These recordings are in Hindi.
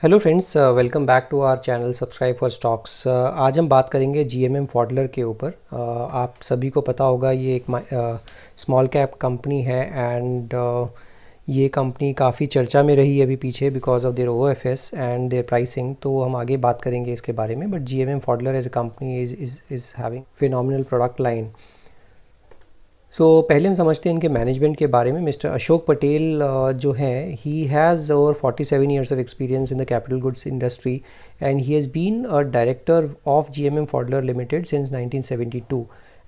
Hello friends, welcome back to our channel subscribe for stocks. आज हम बात करेंगे जीएमएम फॉडलर के ऊपर। आप सभी को पता होगा ये एक स्मॉल कैप कंपनी है एंड ये कंपनी काफ़ी चर्चा में रही अभी पीछे because of their OFS and their pricing. तो हम आगे बात करेंगे इसके बारे में। But GMM Pfaudler as a company is having phenomenal product line. पहले हम समझते हैं इनके मैनेजमेंट के बारे में। मिस्टर अशोक पटेल जो हैं, he has over 47 years of experience in the capital goods industry and he has been a director of GMM Pfaudler limited since 1972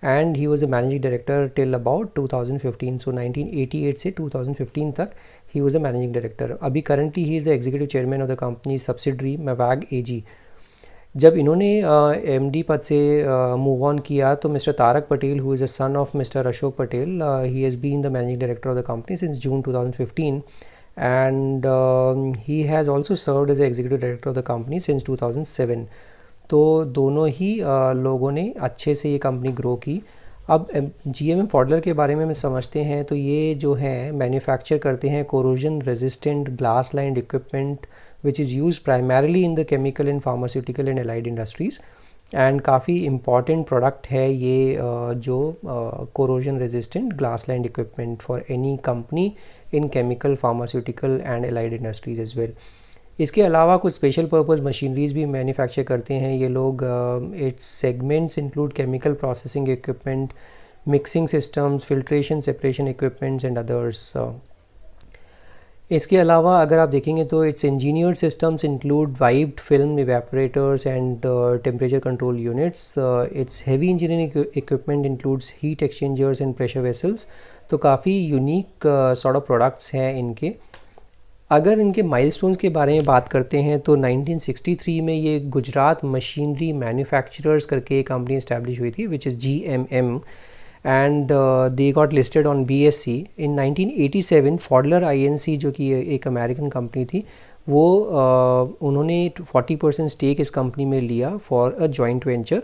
and he was a managing director till about 2015। 1988 से 2015 तक he was a managing director. अभी currently he is the executive chairman of the company subsidiary Mavag AG. जब इन्होंने एमडी पद से मूव ऑन किया तो mister Tarak Patel, who is a son of mister Ashok Patel, he has been the managing director of the company since June 2015 and he has also served as executive director of the company since 2007। तो दोनों ही लोगों ने अच्छे से ये कंपनी ग्रो की। अब जीएमएम फॉडलर के बारे में हम समझते हैं तो ये जो है मैन्युफैक्चर करते हैं corrosion resistant glass lined equipment which is used primarily in the chemical and pharmaceutical and allied industries and काफ़ी important product है ये जो corrosion resistant glass lined equipment for any company in chemical, pharmaceutical and allied industries as well। इसके अलावा कुछ स्पेशल पर्पस मशीनरीज भी मैन्युफैक्चर करते हैं ये लोग। It's segments include chemical processing equipment, mixing systems, filtration separation equipments and others. इसके अलावा अगर आप देखेंगे तो it's engineered systems include wiped film evaporators and temperature control units. It's heavy engineering equipment includes heat exchangers and pressure vessels. तो काफ़ी यूनिक सॉर्ट ऑफ प्रोडक्ट्स हैं इनके। अगर इनके माइलस्टोन्स के बारे में बात करते हैं तो 1963 में ये गुजरात मशीनरी मैन्युफैक्चरर्स करके एक कंपनी इस्टेब्लिश हुई थी which is GMM and they got listed on BSE in 1987। फॉडलर INC जो कि एक अमेरिकन कंपनी थी वो उन्होंने 40% स्टेक इस कंपनी में लिया फॉर अ जॉइंट वेंचर।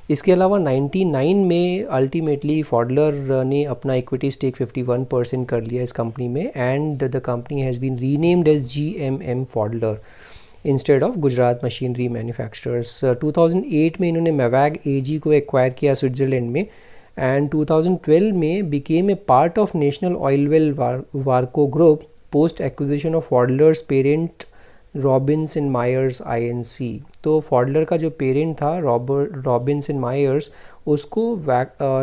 इसके अलावा 99 में अल्टीमेटली फॉडलर ने अपना इक्विटी स्टेक 51% कर लिया इस कंपनी में and the company has been renamed as GMM Pfaudler instead of Gujarat machinery manufacturers. 2008 में इन्होंने मैवाग AG को एक्वायर किया स्विट्ज़रलैंड में and 2012 में became a part of National Oilwell Varco Group post acquisition of Fodler's parent Robinson Myers INC। तो फॉडलर का जो पेरेंट था रॉबिन्सन मायर्स, उसको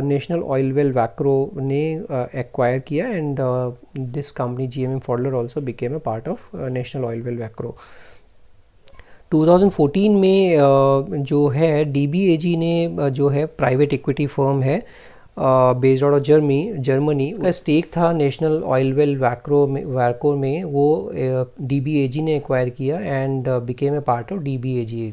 नेशनल ऑयलवेल वैक्रो ने एक्वायर किया and this company GMM Pfaudler also became a part of National Oilwell वैक्रो। 2014 में जो है DBAG ने जो है प्राइवेट इक्विटी फर्म है बेस्ड आउट ऑफ जर्मनी, उसका स्टेक था नेशनल ऑयलवेल वैक्रो में वो DBAG ने एक्वायर किया and became a part of DBAG।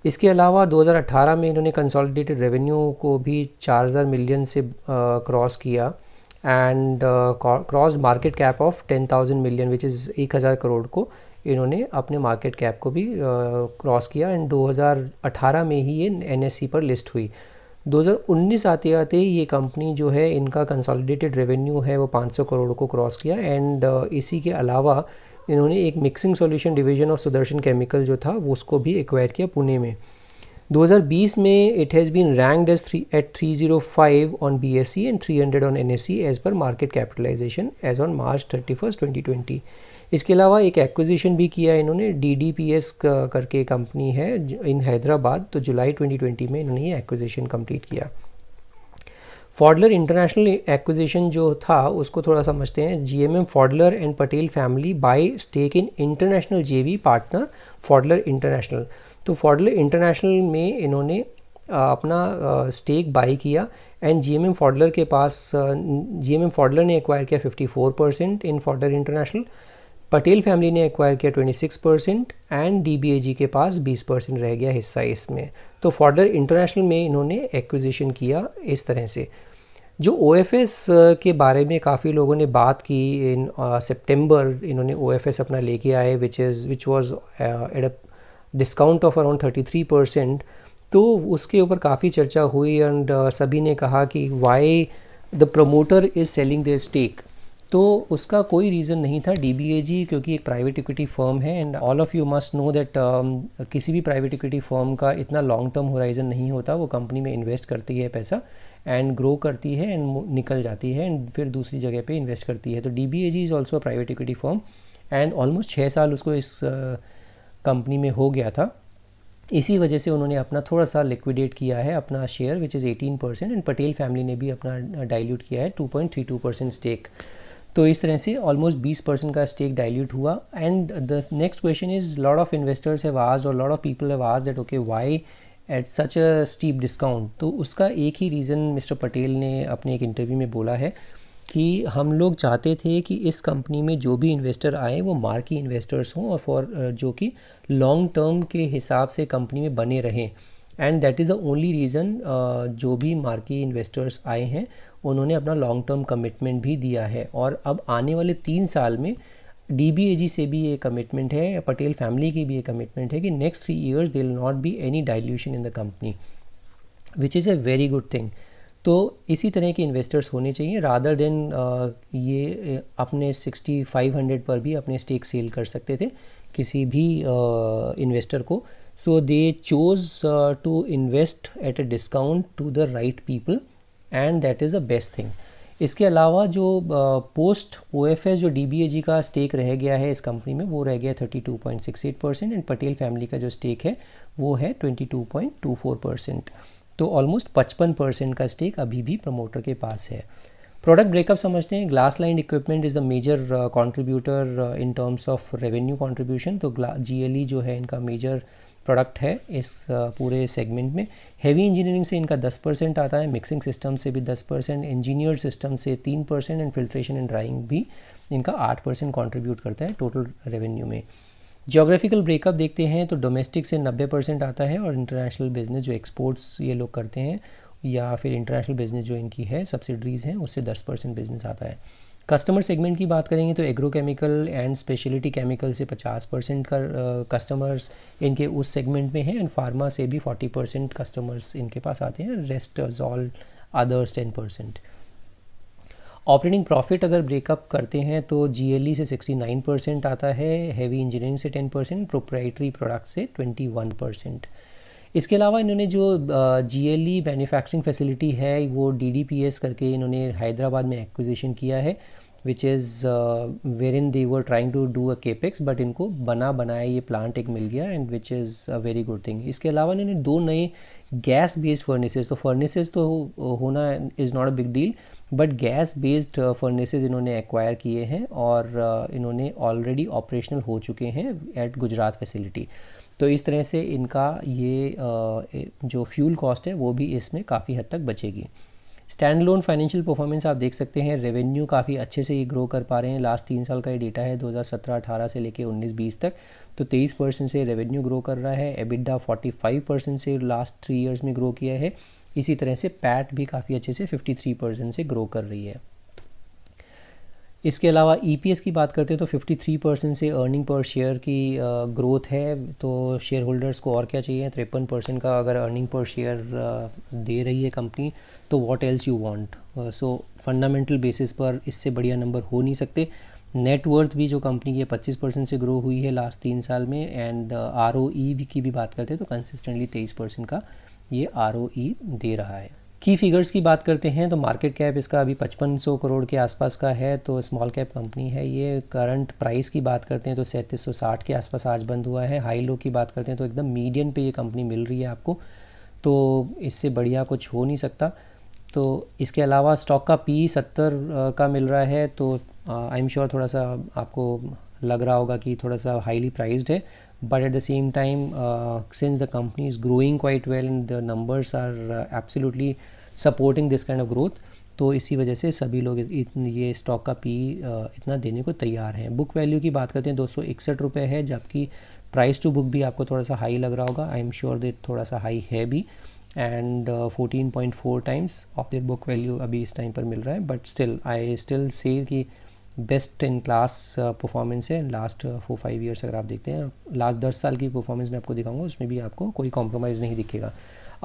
इसके अलावा 2018 में इन्होंने कंसोलिडेटेड रेवेन्यू को भी 4000 मिलियन से क्रॉस किया and crossed market cap of 10,000 million which is 1000 crore को इन्होंने अपने मार्केट कैप को भी क्रॉस किया एंड 2018 में ही ये NSE पर लिस्ट हुई। 2019 आते आते ये कंपनी जो है इनका कंसोलिडेटेड रेवेन्यू है वो 500 करोड़ को क्रॉस किया एंड इसी के अलावा इन्होंने एक mixing solution division of Sudarshan chemical जो था वो उसको भी एक्वायर किया पुणे में। 2020 में it has been ranked as 305 on BSE and 300 on NSE as per market capitalisation as on March 31, 2020। इसके अलावा एक एक्विजिशन भी किया इन्होंने, DDPS करके कंपनी है इन हैदराबाद। तो जुलाई 2020 में इन्होंने ये एक्विजिशन कंप्लीट किया। फॉडलर इंटरनेशनल एक्विजिशन जो था उसको थोड़ा समझते हैं। GMM Pfaudler and Patel family buy stake in international JV partner Pfaudler International. तो फॉडलर इंटरनेशनल में इन्होंने अपना स्टेक बाई किया एंड GMM फॉडलर के पास GMM फॉडलर ने एक्वायर किया 54% in Pfaudler International, Patel family ने एक्वायर किया 26% एंड DBAG के पास 20% रह गया हिस्सा इसमें। तो फॉडलर इंटरनेशनल में इन्होंने एक्विजिशन किया इस तरह से। जो OFS के बारे में काफ़ी लोगों ने बात की, इन सितंबर इन्होंने OFS अपना लेके आए which was at a discount of around 33%। तो उसके ऊपर काफ़ी चर्चा हुई एंड सभी ने कहा कि why the promoter is selling their stake. तो उसका कोई रीज़न नहीं था। DBAG क्योंकि एक प्राइवेट इक्विटी फर्म है and all of you must know that किसी भी प्राइवेट इक्विटी फर्म का इतना लॉन्ग टर्म होराइजन नहीं होता। वो कंपनी में इन्वेस्ट करती है पैसा एंड ग्रो करती है एंड निकल जाती है एंड फिर दूसरी जगह पे इन्वेस्ट करती है। तो DBAG is also a private equity firm and almost 6 साल उसको इस कंपनी में हो गया था। इसी वजह से उन्होंने अपना थोड़ा सा लिक्विडेट किया है अपना share which is 18% and Patel family ने भी अपना डाइल्यूट किया है 2.32% स्टेक। तो इस तरह से ऑलमोस्ट 20% का स्टेक डाइल्यूट हुआ। And the next question is lot of investors have asked और lot of people have asked that okay why at such a steep discount. तो उसका एक ही रीज़न मिस्टर पटेल ने अपने एक इंटरव्यू में बोला है कि हम लोग चाहते थे कि इस कंपनी में जो भी इन्वेस्टर आए वो मार्की इन्वेस्टर्स हों और फॉर जो कि लॉन्ग टर्म के हिसाब से कंपनी में बने रहें and that is the only reason जो भी मार्की इन्वेस्टर्स आए हैं उन्होंने अपना लॉन्ग टर्म कमिटमेंट भी दिया है। और अब आने वाले 3 साल में DBAG से भी ये कमिटमेंट है, पटेल फैमिली की भी ये कमिटमेंट है कि next 3 years there will not be any dilution in the company which is a very good thing। तो इसी तरह के इन्वेस्टर्स होने चाहिए रादर देन ये अपने 6500 पर भी अपने स्टेक सेल कर सकते थे किसी भी इन्वेस्टर को। So they chose to invest at a discount to the right people and that is the best thing. इसके अलावा जो पोस्ट OFS जो DBAG का स्टेक रह गया है इस कंपनी में वो रह गया 32.68% एंड पटेल फैमिली का जो स्टेक है वो है 22.24%। तो ऑलमोस्ट 55% का स्टेक अभी भी प्रमोटर के पास है। प्रोडक्ट ब्रेकअप समझते हैं। Glass line equipment is the major contributor in terms of revenue contribution. तो GLE जो है इनका मेजर प्रोडक्ट है इस पूरे सेगमेंट में। हेवी इंजीनियरिंग से इनका 10% आता है, मिक्सिंग सिस्टम से भी 10%, इंजीनियर्ड सिस्टम से 3% एंड फिल्ट्रेशन एंड ड्राइंग भी इनका 8% कंट्रीब्यूट करता है टोटल रेवेन्यू में। जियोग्राफिकल ब्रेकअप देखते हैं तो डोमेस्टिक से 90% आता है और इंटरनेशनल बिजनेस जो एक्सपोर्ट्स ये लोग करते हैं या फिर इंटरनेशनल बिजनेस जो इनकी है सब्सिडरीज़ हैं उससे 10% बिजनेस आता है। कस्टमर सेगमेंट की बात करेंगे तो एग्रोकेमिकल एंड स्पेशलिटी केमिकल से 50% का कस्टमर्स इनके उस सेगमेंट में हैं एंड फार्मा से भी 40% कस्टमर्स इनके पास आते हैं, rest all others 10%। Operating profit अगर ब्रेकअप करते हैं तो GLE से 69% आता है, हैवी इंजीनियरिंग से 10%, प्रोप्राइटरी प्रोडक्ट से 21%। इसके अलावा इन्होंने जो GLE मैन्युफैक्चरिंग फैसिलिटी है वो DDPS करके इन्होंने हैदराबाद में एक्विजिशन किया है which is where in they were trying to do a capex but इनको बनाया ये प्लांट एक मिल गया and which is a very good thing. इसके अलावा इन्होंने 2 नए गैस बेस्ड फर्नेसेस, तो फर्नेसेस तो होना is not a big deal but gas based furnaces इन्होंने एक्वायर किए हैं और इन्होंने ऑलरेडी ऑपरेशनल हो चुके हैं एट गुजरात फैसिलिटी। तो इस तरह से इनका ये जो फ्यूल कॉस्ट है वो भी इसमें काफ़ी हद तक बचेगी। स्टैंड लोन फाइनेंशियल परफॉर्मेंस आप देख सकते हैं, रेवेन्यू काफ़ी अच्छे से ये ग्रो कर पा रहे हैं। लास्ट 3 साल का ये डेटा है 2017-18 से लेके 19-20 तक, तो 23% से रेवेन्यू ग्रो कर रहा है। EBITDA 45% से लास्ट 3 ईयर्स में ग्रो किया है। इसी तरह से पैट भी काफ़ी अच्छे से 53% से ग्रो कर रही है। इसके अलावा EPS की बात करते हैं तो 53% से अर्निंग पर शेयर की ग्रोथ है। तो शेयर होल्डर्स को और क्या चाहिए, 53% का अगर अर्निंग पर शेयर दे रही है कंपनी तो what else you want. So fundamental basis पर इससे बढ़िया नंबर हो नहीं सकते। नेट वर्थ भी जो कंपनी की 25% से ग्रो हुई है लास्ट 3 साल में एंड ROE की भी बात करते हैं तो कंसिस्टेंटली 23% का ये ROE दे रहा है। की फिगर्स की बात करते हैं तो मार्केट कैप इसका अभी 5500 करोड़ के आसपास का है, तो स्मॉल कैप कंपनी है ये। करंट प्राइस की बात करते हैं तो 3760 के आसपास आज बंद हुआ है। हाई लो की बात करते हैं तो एकदम मीडियन पे ये कंपनी मिल रही है आपको, तो इससे बढ़िया कुछ हो नहीं सकता। तो इसके अलावा स्टॉक का P 70 का मिल रहा है, तो आई एम श्योर थोड़ा सा आपको लग रहा होगा कि थोड़ा सा हाईली प्राइस्ड है, but at the same time since the company is growing quite well and the numbers are absolutely supporting this kind of growth, तो इसी वजह से सभी लोग ये स्टॉक का P इतना देने को तैयार हैं। बुक वैल्यू की बात करते हैं 261 रुपये है, जबकि प्राइस टू बुक भी आपको थोड़ा सा हाई लग रहा होगा। आई एम श्योर दैट थोड़ा सा हाई है भी and 14.4 times of their book value अभी इस टाइम पर मिल रहा है, but still I still say कि बेस्ट इन क्लास परफॉर्मेंस है लास्ट 4-5 ईयर्स। अगर आप देखते हैं लास्ट 10 साल की परफॉर्मेंस मैं आपको दिखाऊंगा, उसमें भी आपको कोई कॉम्प्रोमाइज़ नहीं दिखेगा।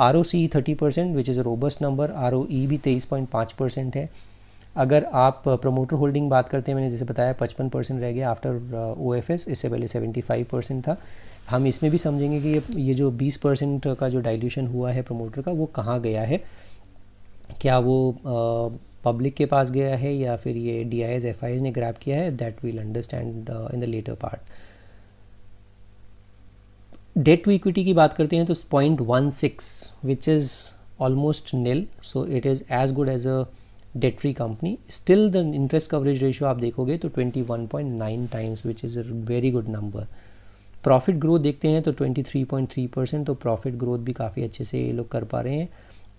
ROCE 30% which is a robust number, ROE भी 23.5% है। अगर आप प्रमोटर होल्डिंग बात करते हैं, मैंने जैसे बताया 55% रह गया आफ्टर OFS, इससे पहले 75% था। हम इसमें भी समझेंगे कि ये जो 20% का जो डाइल्यूशन हुआ है प्रमोटर का, वो कहाँ गया है, क्या वो पब्लिक के पास गया है या फिर ये DIs FIs ने ग्रैब किया है, that will understand in the latter part. Debt to equity की बात करते हैं तो 0.16 which is almost nil, so it is as good as a debt free company. Still the interest coverage ratio आप देखोगे तो 21.9 times which is a very good number. Profit growth देखते हैं तो 23.3%, तो प्रॉफिट ग्रोथ भी काफ़ी अच्छे से ये लोग कर पा रहे हैं।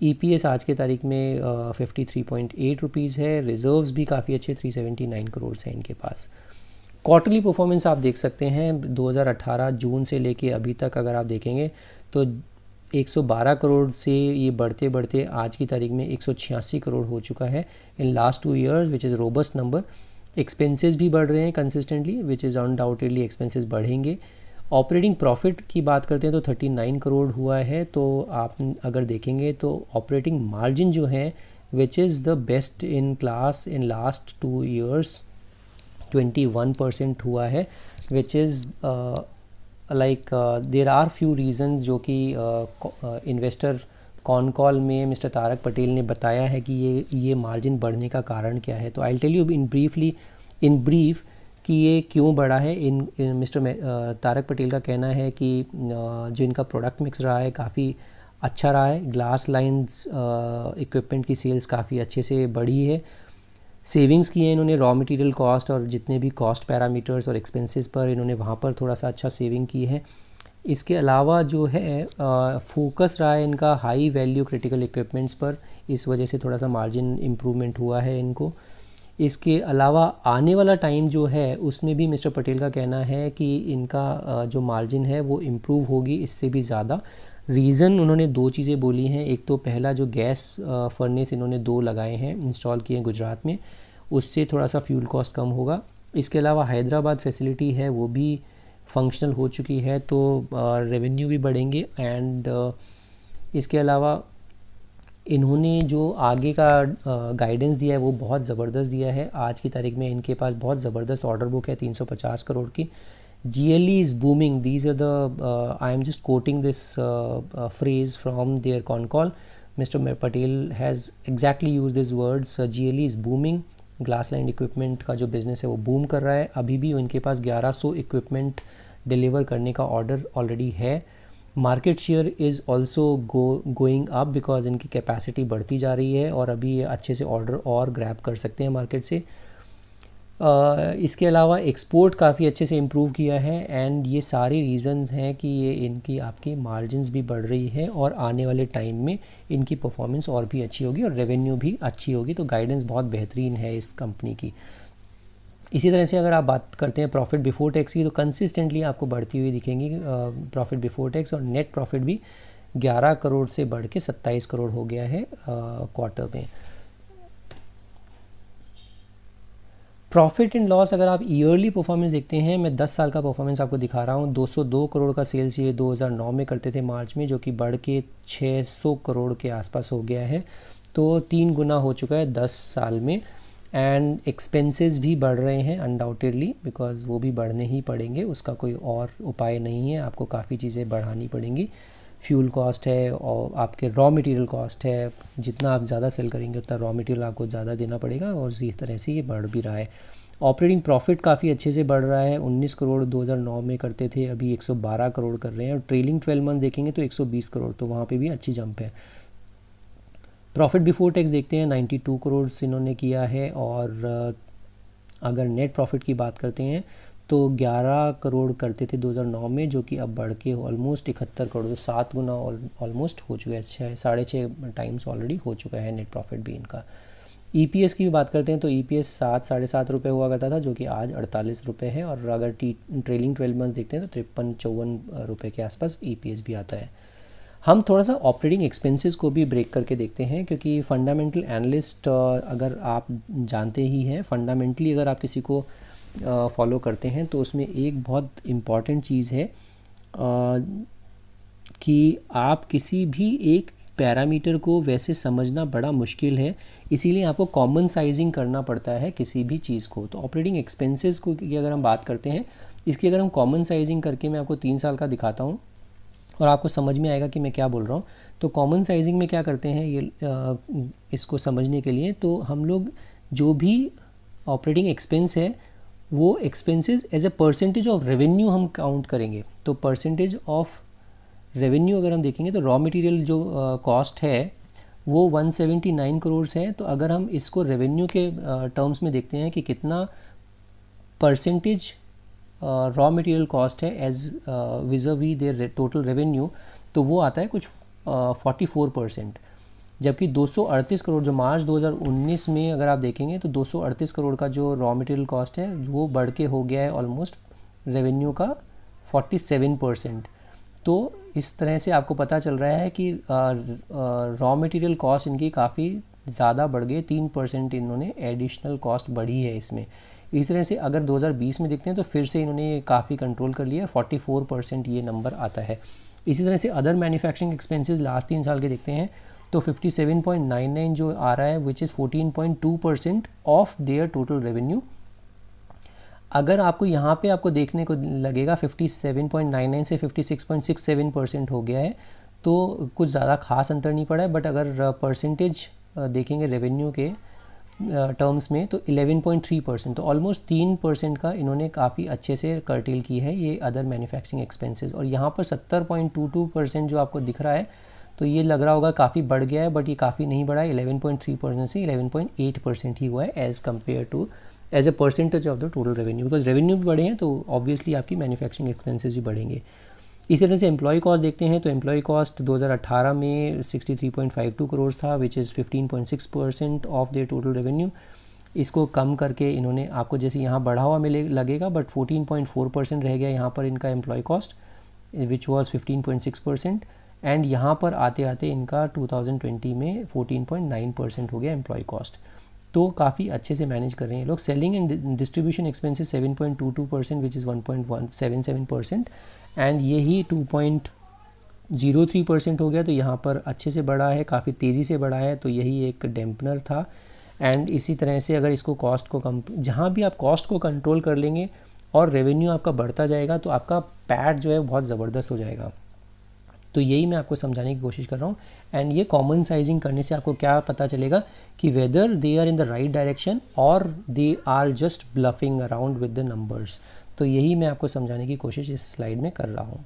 EPS आज के तारीख में 53.8 रुपीज़ है। रिजर्व्स भी काफ़ी अच्छे 379 करोड़ है इनके पास। क्वार्टरली परफॉर्मेंस आप देख सकते हैं 2018 जून से लेके अभी तक अगर आप देखेंगे तो 112 करोड़ से ये बढ़ते बढ़ते आज की तारीख में 186 करोड़ हो चुका है इन last 2 years, which is robust number. Expenses भी बढ़ रहे हैं consistently, which is undoubtedly expenses बढ़ेंगे। ऑपरेटिंग प्रॉफिट की बात करते हैं तो 39 करोड़ हुआ है। तो आप अगर देखेंगे तो ऑपरेटिंग मार्जिन जो है which is the best in class in last 2 years, 21% हुआ है, which is like there are few reasons जो कि इन्वेस्टर कॉन कॉल में मिस्टर तारक पटेल ने बताया है कि ये मार्जिन बढ़ने का कारण क्या है। तो I tell you in brief कि ये क्यों बढ़ा है। मिस्टर तारक पटेल का कहना है कि जो इनका प्रोडक्ट मिक्स रहा है काफ़ी अच्छा रहा है। ग्लास लाइन्स इक्विपमेंट की सेल्स काफ़ी अच्छे से बढ़ी है। सेविंग्स की है इन्होंने रॉ मटेरियल कॉस्ट और जितने भी कॉस्ट पैरामीटर्स और एक्सपेंसेस पर इन्होंने वहाँ पर थोड़ा सा अच्छा सेविंग की है। इसके अलावा जो है फोकस रहा है इनका हाई वैल्यू क्रिटिकल इक्विपमेंट्स पर, इस वजह से थोड़ा सा मार्जिन इम्प्रूवमेंट हुआ है इनको। इसके अलावा आने वाला टाइम जो है उसमें भी मिस्टर पटेल का कहना है कि इनका जो मार्जिन है वो इम्प्रूव होगी इससे भी ज़्यादा। रीज़न उन्होंने 2 चीज़ें बोली हैं। एक तो पहला जो गैस फर्नेस इन्होंने 2 लगाए हैं, इंस्टॉल किए हैं गुजरात में, उससे थोड़ा सा फ्यूल कॉस्ट कम होगा। इसके अलावा हैदराबाद फैसिलिटी है वो भी फंक्शनल हो चुकी है, तो रेवेन्यू भी बढ़ेंगे। एंड इसके अलावा इन्होंने जो आगे का गाइडेंस दिया है वो बहुत ज़बरदस्त दिया है। आज की तारीख में इनके पास बहुत ज़बरदस्त ऑर्डर बुक है 350 करोड़ की। GLE is booming. These are the I am just quoting this phrase from their con call. Mr. Patel has exactly used these words. GLE is booming. Glass line equipment का जो बिज़नेस है वो बूम कर रहा है। अभी भी उनके पास 1100 इक्विपमेंट डिलीवर करने का ऑर्डर ऑलरेडी है। Market share is also going up because इनकी कैपेसिटी बढ़ती जा रही है और अभी ये अच्छे से ऑर्डर और ग्रैब कर सकते हैं मार्केट से। इसके अलावा एक्सपोर्ट काफ़ी अच्छे से इम्प्रूव किया है। एंड ये सारे रीज़न्स हैं कि ये इनकी आपकी मार्जिन्स भी बढ़ रही है और आने वाले टाइम में इनकी परफॉर्मेंस और भी अच्छी होगी और रेवेन्यू भी अच्छी होगी। तो गाइडेंस बहुत बेहतरीन है इस कंपनी की। इसी तरह से अगर आप बात करते हैं प्रॉफिट बिफोर टैक्स की तो कंसिस्टेंटली आपको बढ़ती हुई दिखेंगी प्रॉफिट बिफोर टैक्स, और नेट प्रॉफिट भी 11 करोड़ से बढ़ के 27 करोड़ हो गया है क्वार्टर में। प्रॉफिट एंड लॉस अगर आप ईयरली परफॉर्मेंस देखते हैं, मैं 10 साल का परफॉर्मेंस आपको दिखा रहा हूँ। 202 करोड़ का सेल्स ये 2009 में करते थे मार्च में, जो कि बढ़ के 600 करोड़ के आसपास हो गया है। तो 3 गुना हो चुका है 10 साल में। एंड एक्सपेंसेस भी बढ़ रहे हैं अनडाउटेडली, बिकॉज वो भी बढ़ने ही पड़ेंगे, उसका कोई और उपाय नहीं है। आपको काफ़ी चीज़ें बढ़ानी पड़ेंगी। फ्यूल कॉस्ट है और आपके रॉ मटेरियल कॉस्ट है, जितना आप ज़्यादा सेल करेंगे उतना रॉ मटेरियल आपको ज़्यादा देना पड़ेगा, और इस तरह से ये बढ़ भी रहा है। ऑपरेटिंग प्रॉफिट काफ़ी अच्छे से बढ़ रहा है। 19 करोड़ 2009 में करते थे, अभी 112 करोड़ कर रहे हैं। और ट्रेलिंग 12 मंथ देखेंगे तो 120 करोड़, तो वहाँ पे भी अच्छी जंप है। प्रॉफिट बिफोर टैक्स देखते हैं 92 करोड़ इन्होंने किया है। और अगर नेट प्रॉफिट की बात करते हैं तो 11 करोड़ करते थे 2009 में, जो कि अब बढ़ के ऑलमोस्ट 71 करोड़, तो 7 गुना ऑलमोस्ट हो चुका है। 6.5 टाइम्स ऑलरेडी हो चुका है नेट प्रॉफिट भी इनका। EPS की भी बात करते हैं तो EPS 7-7.5 रुपये हुआ करता था, जो कि आज 48 रुपये है। और अगर ट्रेलिंग 12 मंथ्स देखते हैं तो 53-54 रुपये के आसपास EPS भी आता है। हम थोड़ा सा ऑपरेटिंग एक्सपेंसेस को भी ब्रेक करके देखते हैं, क्योंकि फंडामेंटल एनालिस्ट अगर आप जानते ही हैं, फंडामेंटली अगर आप किसी को फॉलो करते हैं तो उसमें एक बहुत इम्पॉर्टेंट चीज़ है कि आप किसी भी एक पैरामीटर को वैसे समझना बड़ा मुश्किल है, इसीलिए आपको कॉमन साइजिंग करना पड़ता है किसी भी चीज़ को। तो ऑपरेटिंग एक्सपेंसेस को की अगर हम बात करते हैं, इसकी अगर हम कॉमन साइजिंग करके मैं आपको 3 साल का दिखाता हूँ और आपको समझ में आएगा कि मैं क्या बोल रहा हूँ। तो कॉमन साइजिंग में क्या करते हैं ये इसको समझने के लिए, तो हम लोग जो भी ऑपरेटिंग एक्सपेंस है वो expenses as a percentage of revenue हम काउंट करेंगे। तो परसेंटेज ऑफ रेवेन्यू अगर हम देखेंगे तो रॉ मटेरियल जो कॉस्ट है वो 179 करोड़ है। तो अगर हम इसको रेवेन्यू के टर्म्स में देखते हैं कि कितना परसेंटेज रॉ मटेरियल कॉस्ट है as vis-à-vis there total revenue, तो वो आता है कुछ 44%। जबकि 238 करोड़ जो मार्च 2019 में अगर आप देखेंगे तो 238 करोड़ का जो रॉ मटेरियल कॉस्ट है वो बढ़ के हो गया है ऑलमोस्ट रेवेन्यू का 47%। तो इस तरह से आपको पता चल रहा है कि रॉ मटेरियल कॉस्ट इनकी काफ़ी ज़्यादा बढ़ गई, 3% इन्होंने एडिशनल कॉस्ट बढ़ी है इसमें। इस तरह से अगर 2020 में देखते हैं तो फिर से इन्होंने काफ़ी कंट्रोल कर लिया, 44% ये नंबर आता है। इसी तरह से अदर मैन्युफैक्चरिंग एक्सपेंसेस लास्ट 3 साल के देखते हैं तो 57.99 जो आ रहा है which is 14.2% of their total revenue. अगर आपको यहाँ पे आपको देखने को लगेगा 57.99 से 56.67% हो गया है, तो कुछ ज़्यादा खास अंतर नहीं पड़ा है। बट अगर परसेंटेज देखेंगे रेवेन्यू के टर्म्स में तो 11.3%, तो ऑलमोस्ट 3% का इन्होंने काफ़ी अच्छे से कर्टेल की है ये अदर मैन्युफैक्चरिंग एक्सपेंसेस। और यहाँ पर 70.22% जो आपको दिख रहा है तो ये लग रहा होगा काफ़ी बढ़ गया है, बट ये काफ़ी नहीं बढ़ा है, 11.3% से 11.8% ही हुआ है as compared to as a percentage of the total revenue. Because revenue भी बढ़े हैं तो ऑब्वियसली आपकी मैन्युफैक्चरिंग एक्सपेंसेस भी बढ़ेंगे। इसी तरह से एम्प्लॉय कॉस्ट देखते हैं तो एम्प्लॉय कॉस्ट 2018 में 63.52 करोड़ था which is 15.6% of their total revenue. इसको कम करके इन्होंने आपको जैसे यहाँ बढ़ा हुआ लगेगा बट 14.4% रह गया यहाँ पर इनका employ cost which was 15.6%। And यहाँ पर आते आते इनका 2020 में 14.9% हो गया एम्प्लॉय कॉस्ट। तो काफ़ी अच्छे से मैनेज कर रहे हैं लोग। Selling and distribution expenses 7.22% which is 1.177% and यही 2.03% हो गया। तो यहाँ पर अच्छे से बढ़ा है, काफ़ी तेज़ी से बढ़ा है, तो यही एक डैम्पनर था। एंड इसी तरह से अगर इसको कॉस्ट को कम, जहाँ भी आप कॉस्ट को कंट्रोल कर लेंगे और रेवेन्यू आपका बढ़ता जाएगा तो आपका पैट जो है बहुत ज़बरदस्त हो जाएगा। तो यही मैं आपको समझाने की कोशिश कर रहा हूँ। एंड ये कॉमन साइजिंग करने से आपको क्या पता चलेगा कि whether they are in the right direction और they are just bluffing around with the numbers. तो यही मैं आपको समझाने की कोशिश इस स्लाइड में कर रहा हूँ।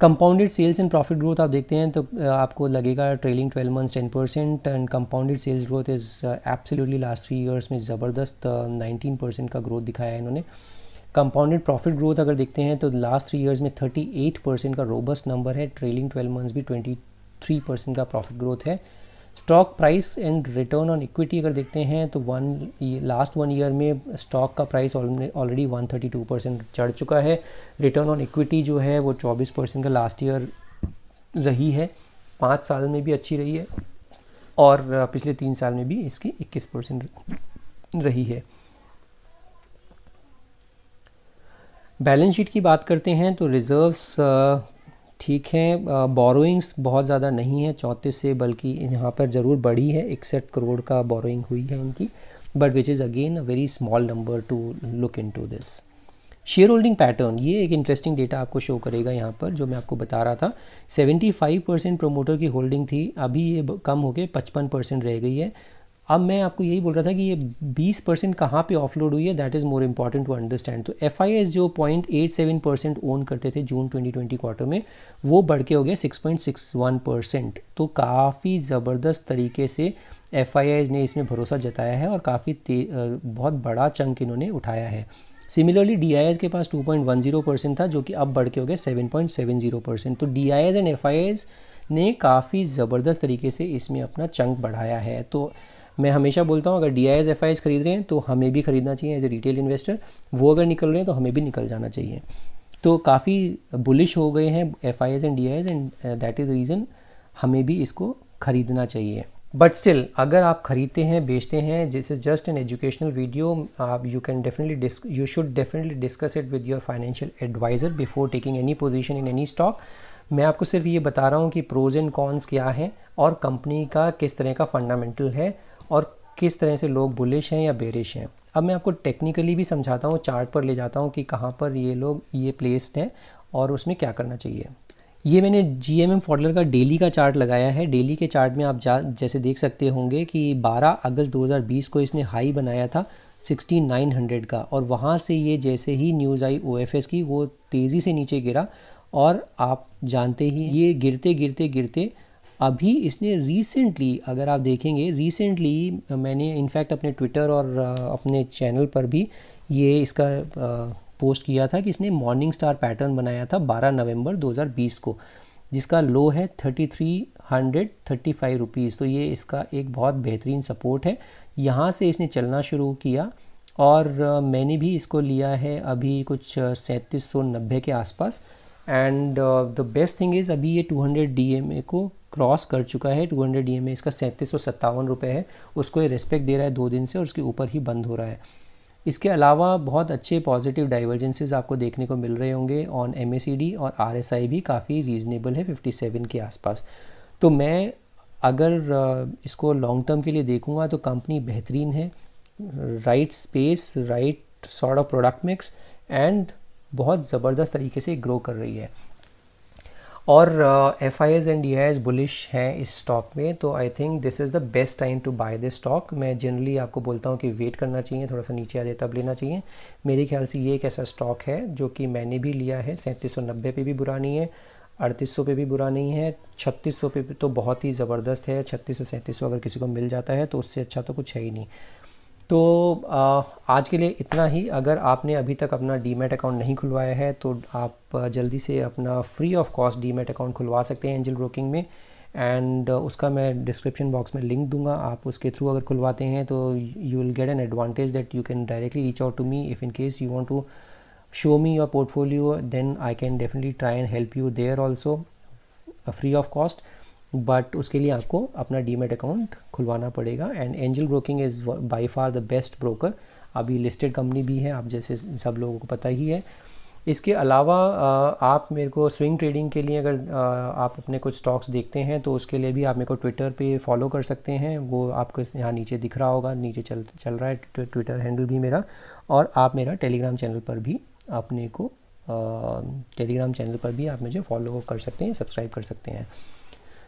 Compounded sales and profit growth आप देखते हैं तो आपको लगेगा trailing 12 months 10% and compounded sales growth is absolutely last 3 years में ज़बरदस्त 19% का ग्रोथ दिखाया है इन्होंने। कंपाउंडेड प्रॉफिट ग्रोथ अगर देखते हैं तो लास्ट 3 ईयर्स में 38% का रोबस्ट नंबर है, ट्रेलिंग 12 मंथ्स भी 23% का प्रॉफिट ग्रोथ है। Stock price and return on equity अगर देखते हैं तो लास्ट 1 ईयर में स्टॉक का प्राइस ऑलरेडी 132% चढ़ चुका है। रिटर्न ऑन इक्विटी जो है वो 24% का लास्ट ईयर रही है, 5 साल में भी अच्छी रही है और पिछले 3 साल में भी इसकी 21% रही है। बैलेंस शीट की बात करते हैं तो रिज़र्व्स ठीक हैं, बोरोइंग्स बहुत ज़्यादा नहीं है 34 से, बल्कि यहाँ पर ज़रूर बढ़ी है, 61 करोड़ का बोरोइंग हुई है इनकी, but which is again a very small number two look into this. Share holding pattern, ये एक इंटरेस्टिंग डेटा आपको शो करेगा यहाँ पर जो मैं आपको बता रहा था। 75% प्रोमोटर की होल्डिंग थी, अभी ये कम हो गए 55% रह गई है। अब मैं आपको यही बोल रहा था कि ये 20% कहाँ पे ऑफलोड हुई है, that is more important to understand. तो FIS जो 0.87% ओन करते थे जून 2020 क्वार्टर में, वो बढ़ के हो गया 6.61%। तो काफ़ी ज़बरदस्त तरीके से FIS ने इसमें भरोसा जताया है और काफ़ी बहुत बड़ा चंक इन्होंने उठाया है। सिमिलरली DIS के पास 2.10% था जो कि अब बढ़ के हो गया 7.70%। तो DIS एंड FIS ने काफ़ी ज़बरदस्त तरीके से इसमें अपना चंक बढ़ाया है। तो मैं हमेशा बोलता हूँ अगर DIS FIS खरीद रहे हैं तो हमें भी खरीदना चाहिए एज ए रिटेल इन्वेस्टर, वो अगर निकल रहे हैं तो हमें भी निकल जाना चाहिए। तो काफ़ी बुलिश हो गए हैं FIS and DIS and that is reason हमें भी इसको खरीदना चाहिए। बट स्टिल अगर आप खरीदते हैं बेचते हैं, this is just an educational video, आप you should definitely discuss it with your financial advisor before taking any position in any stock. मैं आपको सिर्फ ये बता रहा हूँ कि प्रोज एंड कॉन्स क्या हैं और कंपनी का किस तरह का फंडामेंटल है और किस तरह से लोग बुलिश हैं या बेरिश हैं। अब मैं आपको टेक्निकली भी समझाता हूँ, चार्ट पर ले जाता हूँ कि कहाँ पर ये लोग ये प्लेस्ड हैं और उसमें क्या करना चाहिए। ये मैंने GMM फॉडलर का डेली का चार्ट लगाया है। डेली के चार्ट में आप जैसे देख सकते होंगे कि 12 अगस्त 2020 को इसने हाई बनाया था 6900 का, और वहाँ से ये जैसे ही न्यूज़ आई OFS की वो तेज़ी से नीचे गिरा, और आप जानते ही ये गिरते गिरते गिरते अभी इसने रिसेंटली, अगर आप देखेंगे रिसेंटली, मैंने इनफैक्ट अपने ट्विटर और अपने चैनल पर भी ये इसका पोस्ट किया था कि इसने मॉर्निंग स्टार पैटर्न बनाया था 12 नवंबर 2020 को, जिसका लो है 3335 रुपीज़। तो ये इसका एक बहुत बेहतरीन सपोर्ट है। यहाँ से इसने चलना शुरू किया और मैंने भी इसको लिया है अभी कुछ 3790 के आसपास। And the best thing is अभी ये 200 DMA को क्रॉस कर चुका है। 200 DMA इसका 3757 रुपये है, उसको ये रेस्पेक्ट दे रहा है 2 दिन से और उसके ऊपर ही बंद हो रहा है। इसके अलावा बहुत अच्छे पॉजिटिव डाइवर्जेंसेस आपको देखने को मिल रहे होंगे ऑन MACD, और RSI भी काफ़ी रीज़नेबल है 57 के आसपास। तो मैं अगर इसको लॉन्ग टर्म के लिए देखूंगा तो कंपनी बेहतरीन है, right space, right sort of product mix, and बहुत ज़बरदस्त तरीके से ग्रो कर रही है। और FIs एंड DIs बुलिश हैं इस स्टॉक में, तो I think this is the best time to buy this stock. मैं जनरली आपको बोलता हूँ कि वेट करना चाहिए, थोड़ा सा नीचे आ जाए तब लेना चाहिए। मेरे ख्याल से ये एक ऐसा स्टॉक है जो कि मैंने भी लिया है। 3790 पे भी बुरा नहीं है, 3800 पे भी बुरा नहीं है, 3600 पे तो बहुत ही ज़बरदस्त है। 3600-3700 अगर किसी को मिल जाता है तो उससे अच्छा तो कुछ है ही नहीं। तो आज के लिए इतना ही। अगर आपने अभी तक अपना डीमैट अकाउंट नहीं खुलवाया है तो आप जल्दी से अपना free of cost demat account खुलवा सकते हैं एंजल ब्रोकिंग में, एंड उसका मैं डिस्क्रिप्शन बॉक्स में लिंक दूंगा। आप उसके थ्रू अगर खुलवाते हैं तो you will get an advantage that you can directly reach out to me if in case you want to show me your portfolio, then I can definitely try and help you there also free of cost, but उसके लिए आपको अपना डीमैट अकाउंट खुलवाना पड़ेगा। And angel broking is by far the best broker. अभी लिस्टेड कंपनी भी है, आप जैसे सब लोगों को पता ही है। इसके अलावा आप मेरे को स्विंग ट्रेडिंग के लिए अगर आप अपने कुछ स्टॉक्स देखते हैं तो उसके लिए भी आप मेरे को ट्विटर पे फॉलो कर सकते हैं। वो आपको यहाँ नीचे दिख रहा होगा, नीचे चल रहा है ट्विटर हैंडल भी मेरा। और आप मेरा टेलीग्राम चैनल पर भी अपने को टेलीग्राम चैनल पर भी आप मुझे फॉलो कर सकते हैं, सब्सक्राइब कर सकते हैं।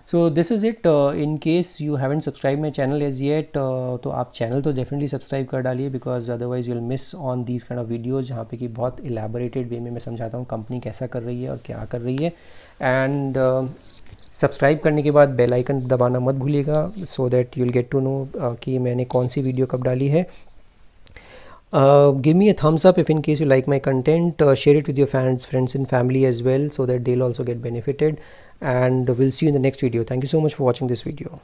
So this is it. In case you haven't subscribe my channel as yet, तो आप चैनल तो डेफिनेटली सब्सक्राइब कर डालिए, because otherwise you will miss on these kind of videos जहाँ पे कि बहुत इलेबोरेटेड वे में मैं समझाता हूँ कंपनी कैसा कर रही है और क्या कर रही है। एंड सब्सक्राइब करने के बाद बेल आइकन दबाना मत भूलिएगा, so that you will get to know कि मैंने कौन सी वीडियो कब डाली है। Give me a thumbs up if in case you like my content. Share it with your friends and family as well, so that they'll also get benefited. And we'll see you in the next video. Thank you so much for watching this video.